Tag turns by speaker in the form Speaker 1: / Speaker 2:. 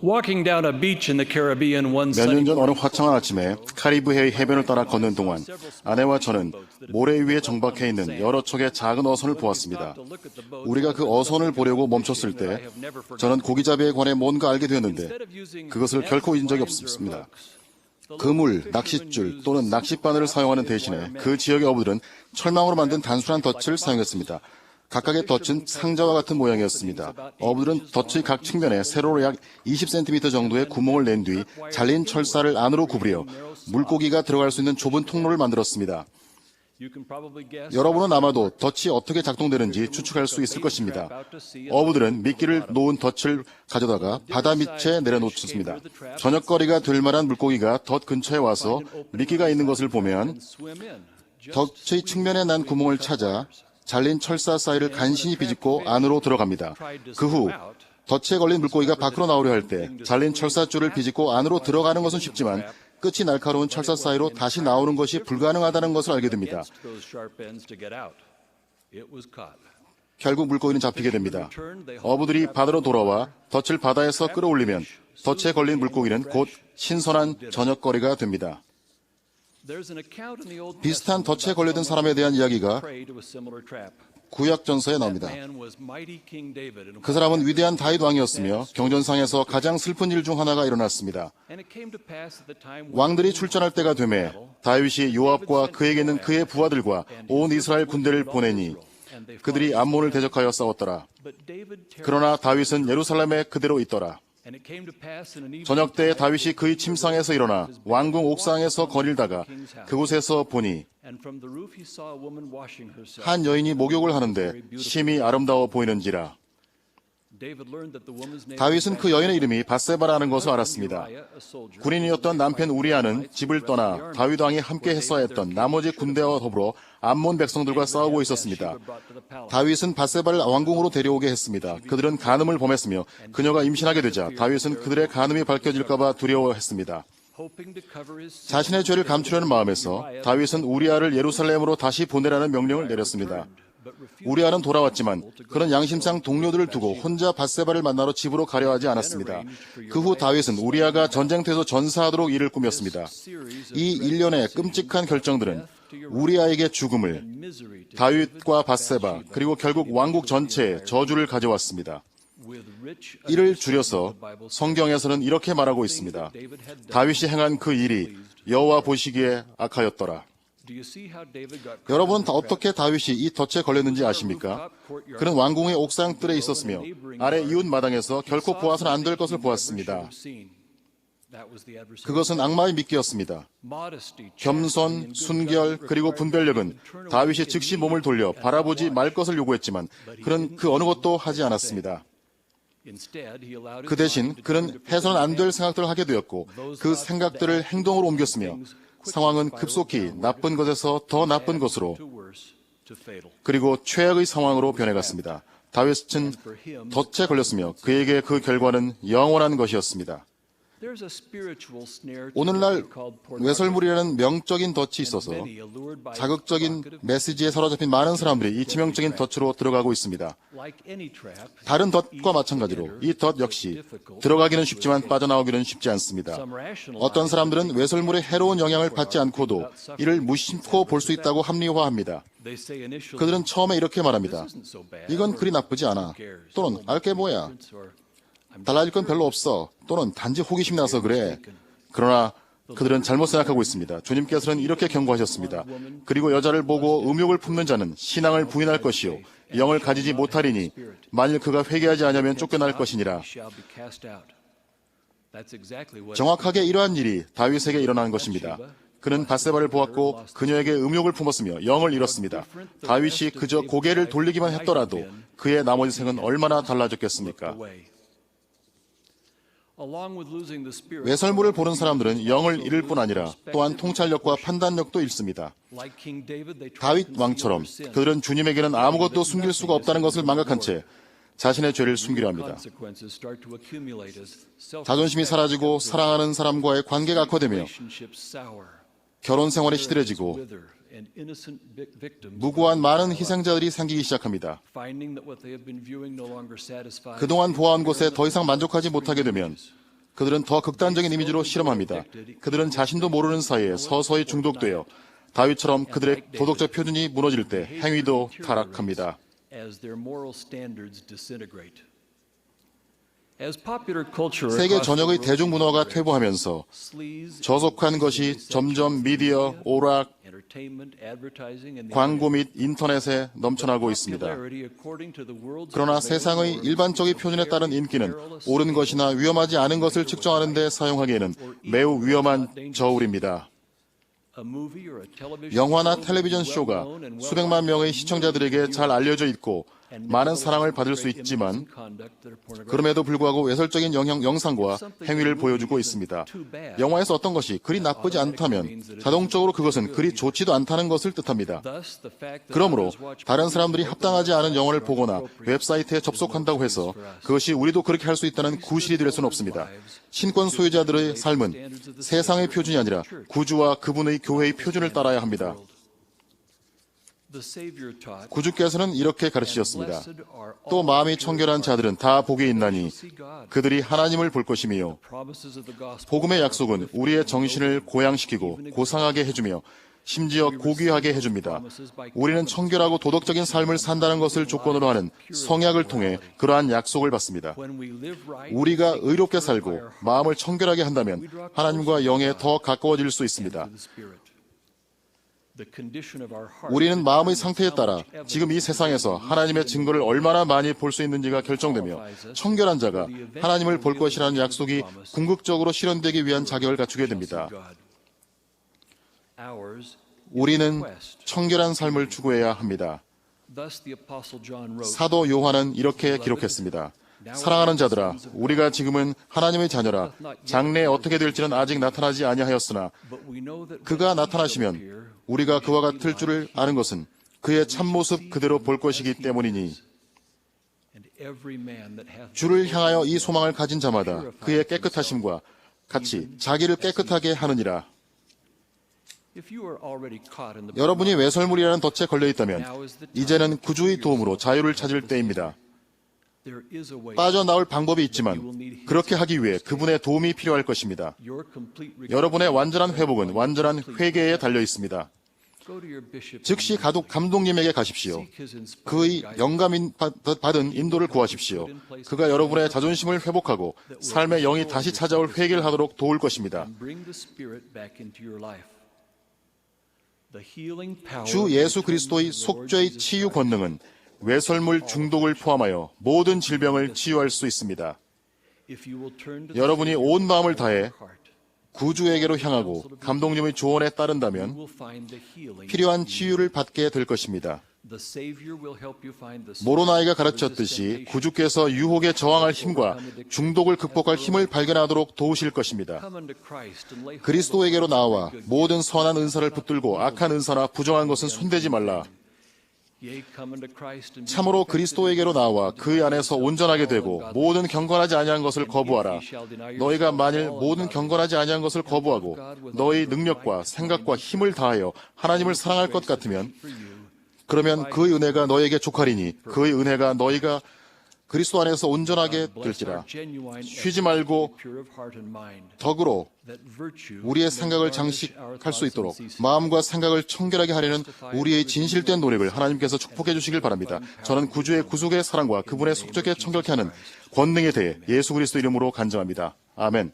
Speaker 1: Walking down a beach in the Caribbean one
Speaker 2: 몇 년
Speaker 1: sunny
Speaker 2: 전 어느 화창한 아침에 카리브해의 해변을 따라 걷는 동안 아내와 저는 모래 위에 정박해 있는 여러 척의 작은 어선을 보았습니다. 우리가 그 어선을 보려고 멈췄을 때 저는 고기잡이에 관해 뭔가 알게 되었는데 그것을 결코 잊은 적이 없습니다. 그물, 낚싯줄 또는 낚싯바늘을 사용하는 대신에 그 지역의 어부들은 철망으로 만든 단순한 덫을 사용했습니다. 각각의 덫은 상자와 같은 모양이었습니다. 어부들은 덫의 각 측면에 세로로 약 20cm 정도의 구멍을 낸 뒤 잘린 철사를 안으로 구부려 물고기가 들어갈 수 있는 좁은 통로를 만들었습니다. 여러분은 아마도 덫이 어떻게 작동되는지 추측할 수 있을 것입니다. 어부들은 미끼를 놓은 덫을 가져다가 바다 밑에 내려놓습니다. 저녁거리가 될 만한 물고기가 덫 근처에 와서 미끼가 있는 것을 보면 덫의 측면에 난 구멍을 찾아 잘린 철사 사이를 간신히 비집고 안으로 들어갑니다. 그 후 덫에 걸린 물고기가 밖으로 나오려 할 때 잘린 철사줄을 비집고 안으로 들어가는 것은 쉽지만 끝이 날카로운 철사 사이로 다시 나오는 것이 불가능하다는 것을 알게 됩니다. 결국 물고기는 잡히게 됩니다. 어부들이 바다로 돌아와 덫을 바다에서 끌어올리면 덫에 걸린 물고기는 곧 신선한 저녁거리가 됩니다. 비슷한 덫에 걸려든 사람에 대한 이야기가 구약전서에 나옵니다. 그 사람은 위대한 다윗 왕이었으며 경전상에서 가장 슬픈 일 중 하나가 일어났습니다. 왕들이 출전할 때가 되매 다윗이 요압과 그에게 있는 그의 부하들과 온 이스라엘 군대를 보내니 그들이 암몬을 대적하여 싸웠더라. 그러나 다윗은 예루살렘에 그대로 있더라. 저녁 때 다윗이 그의 침상에서 일어나 왕궁 옥상에서 거닐다가 그곳에서 보니 한 여인이 목욕을 하는데 심히 아름다워 보이는지라. 다윗은 그 여인의 이름이 밧세바라는 것을 알았습니다. 군인이었던 남편 우리아는 집을 떠나 다윗 왕이 함께 했어야 했던 나머지 군대와 더불어 암몬 백성들과 싸우고 있었습니다. 다윗은 밧세바를 왕궁으로 데려오게 했습니다. 그들은 간음을 범했으며 그녀가 임신하게 되자 다윗은 그들의 간음이 밝혀질까 봐 두려워했습니다. 자신의 죄를 감추려는 마음에서 다윗은 우리아를 예루살렘으로 다시 보내라는 명령을 내렸습니다. 우리아는 돌아왔지만 그는 양심상 동료들을 두고 혼자 밧세바를 만나러 집으로 가려 하지 않았습니다. 그 후 다윗은 우리아가 전쟁터에서 전사하도록 일을 꾸몄습니다. 이 일련의 끔찍한 결정들은 우리아에게 죽음을, 다윗과 밧세바, 그리고 결국 왕국 전체에 저주를 가져왔습니다. 이를 줄여서 성경에서는 이렇게 말하고 있습니다. 다윗이 행한 그 일이 여호와 보시기에 악하였더라. 여러분 어떻게 다윗이 이 덫에 걸렸는지 아십니까? 그는 왕궁의 옥상 뜰에 있었으며 아래 이웃 마당에서 결코 보아서는 안 될 것을 보았습니다. 그것은 악마의 미끼였습니다. 겸손, 순결, 그리고 분별력은 다윗이 즉시 몸을 돌려 바라보지 말 것을 요구했지만 그는 그 어느 것도 하지 않았습니다. 그 대신 그는 해서는 안 될 생각들을 하게 되었고 그 생각들을 행동으로 옮겼으며 상황은 급속히 나쁜 것에서 더 나쁜 것으로 그리고 최악의 상황으로 변해갔습니다. 다윗은 덫에 걸렸으며 그에게 그 결과는 영원한 것이었습니다. 오늘날 외설물이라는 명적인 덫이 있어서 자극적인 메시지에 사로잡힌 많은 사람들이 이 치명적인 덫으로 들어가고 있습니다. 다른 덫과 마찬가지로 이 덫 역시 들어가기는 쉽지만 빠져나오기는 쉽지 않습니다. 어떤 사람들은 외설물의 해로운 영향을 받지 않고도 이를 무심코 볼 수 있다고 합리화합니다. 그들은 처음에 이렇게 말합니다. 이건 그리 나쁘지 않아. 또는 알게 뭐야. 달라질 건 별로 없어. 또는 단지 호기심이 나서 그래. 그러나 그들은 잘못 생각하고 있습니다. 주님께서는 이렇게 경고하셨습니다. 그리고 여자를 보고 음욕을 품는 자는 신앙을 부인할 것이요 영을 가지지 못하리니 만일 그가 회개하지 않으면 쫓겨날 것이니라. 정확하게 이러한 일이 다윗에게 일어난 것입니다. 그는 밧세바를 보았고 그녀에게 음욕을 품었으며 영을 잃었습니다. 다윗이 그저 고개를 돌리기만 했더라도 그의 나머지 생은 얼마나 달라졌겠습니까? 외설물을 보는 사람들은 영을 잃을 뿐 아니라 또한 통찰력과 판단력도 잃습니다. 다윗 왕처럼 그들은 주님에게는 아무것도 숨길 수가 없다는 것을 망각한 채 자신의 죄를 숨기려 합니다. 자존심이 사라지고 사랑하는 사람과의 관계가 악화되며 결혼 생활에 시들해지고 무고한 많은 희생자들이 생기기 시작합니다. 그동안 보아온 것에 더 이상 만족하지 못하게 되면 그들은 더 극단적인 이미지로 실험합니다. 그들은 자신도 모르는 사이에 서서히 중독되어 다윗처럼 그들의 도덕적 표준이 무너질 때 행위도 타락합니다. 세계 전역의 대중문화가 퇴보하면서 저속한 것이 점점 미디어, 오락, 광고 및 인터넷에 넘쳐나고 있습니다. 그러나 세상의 일반적인 표준에 따른 인기는 옳은 것이나 위험하지 않은 것을 측정하는 데 사용하기에는 매우 위험한 저울입니다. 영화나 텔레비전 쇼가 수백만 명의 시청자들에게 잘 알려져 있고 많은 사랑을 받을 수 있지만 그럼에도 불구하고 외설적인 영상과 행위를 보여주고 있습니다. 영화에서 어떤 것이 그리 나쁘지 않다면 자동적으로 그것은 그리 좋지도 않다는 것을 뜻합니다. 그러므로 다른 사람들이 합당하지 않은 영화를 보거나 웹사이트에 접속한다고 해서 그것이 우리도 그렇게 할 수 있다는 구실이 될 수는 없습니다. 신권 소유자들의 삶은 세상의 표준이 아니라 구주와 그분의 교회의 표준을 따라야 합니다. 구주께서는 이렇게 가르치셨습니다. 또 마음이 청결한 자들은 다 복이 있나니 그들이 하나님을 볼 것이며 복음의 약속은 우리의 정신을 고양시키고 고상하게 해주며 심지어 고귀하게 해줍니다. 우리는 청결하고 도덕적인 삶을 산다는 것을 조건으로 하는 성약을 통해 그러한 약속을 받습니다. 우리가 의롭게 살고 마음을 청결하게 한다면 하나님과 영에 더 가까워질 수 있습니다. 우리는 마음의 상태에 따라 지금 이 세상에서 하나님의 증거를 얼마나 많이 볼 수 있는지가 결정되며 청결한 자가 하나님을 볼 것이라는 약속이 궁극적으로 실현되기 위한 자격을 갖추게 됩니다. 우리는 청결한 삶을 추구해야 합니다. 사도 요한은 이렇게 기록했습니다. 사랑하는 자들아, 우리가 지금은 하나님의 자녀라. 장래에 어떻게 될지는 아직 나타나지 아니하였으나 그가 나타나시면 우리가 그와 같을 줄을 아는 것은 그의 참모습 그대로 볼 것이기 때문이니 주를 향하여 이 소망을 가진 자마다 그의 깨끗하심과 같이 자기를 깨끗하게 하느니라. 여러분이 외설물이라는 덫에 걸려있다면 이제는 구주의 도움으로 자유를 찾을 때입니다. 빠져나올 방법이 있지만 그렇게 하기 위해 그분의 도움이 필요할 것입니다. 여러분의 완전한 회복은 완전한 회개에 달려 있습니다. 즉시 감독님에게 가십시오. 그의 영감 받은 인도를 구하십시오. 그가 여러분의 자존심을 회복하고 삶의 영이 다시 찾아올 회개를 하도록 도울 것입니다. 주 예수 그리스도의 속죄의 치유 권능은 외설물 중독을 포함하여 모든 질병을 치유할 수 있습니다. 여러분이 온 마음을 다해 구주에게로 향하고 감독님의 조언에 따른다면 필요한 치유를 받게 될 것입니다. 모로나이가 가르쳤듯이 구주께서 유혹에 저항할 힘과 중독을 극복할 힘을 발견하도록 도우실 것입니다. 그리스도에게로 나와 모든 선한 은사를 붙들고 악한 은사나 부정한 것은 손대지 말라. 참으로 그리스도에게로 나와 그 안에서 온전하게 되고 모든 경건하지 아니한 것을 거부하라. 너희가 만일 모든 경건하지 아니한 것을 거부하고 너희 능력과 생각과 힘을 다하여 하나님을 사랑할 것 같으면 그러면 그의 은혜가 너희에게 족하리니 그의 은혜가 너희가 그리스도 안에서 온전하게 될지라. 쉬지 말고 덕으로 우리의 생각을 장식할 수 있도록 마음과 생각을 청결하게 하려는 우리의 진실된 노력을 하나님께서 축복해 주시길 바랍니다. 저는 구주의 구속의 사랑과 그분의 속죄에 청결케 하는 권능에 대해 예수 그리스도 이름으로 간증합니다. 아멘.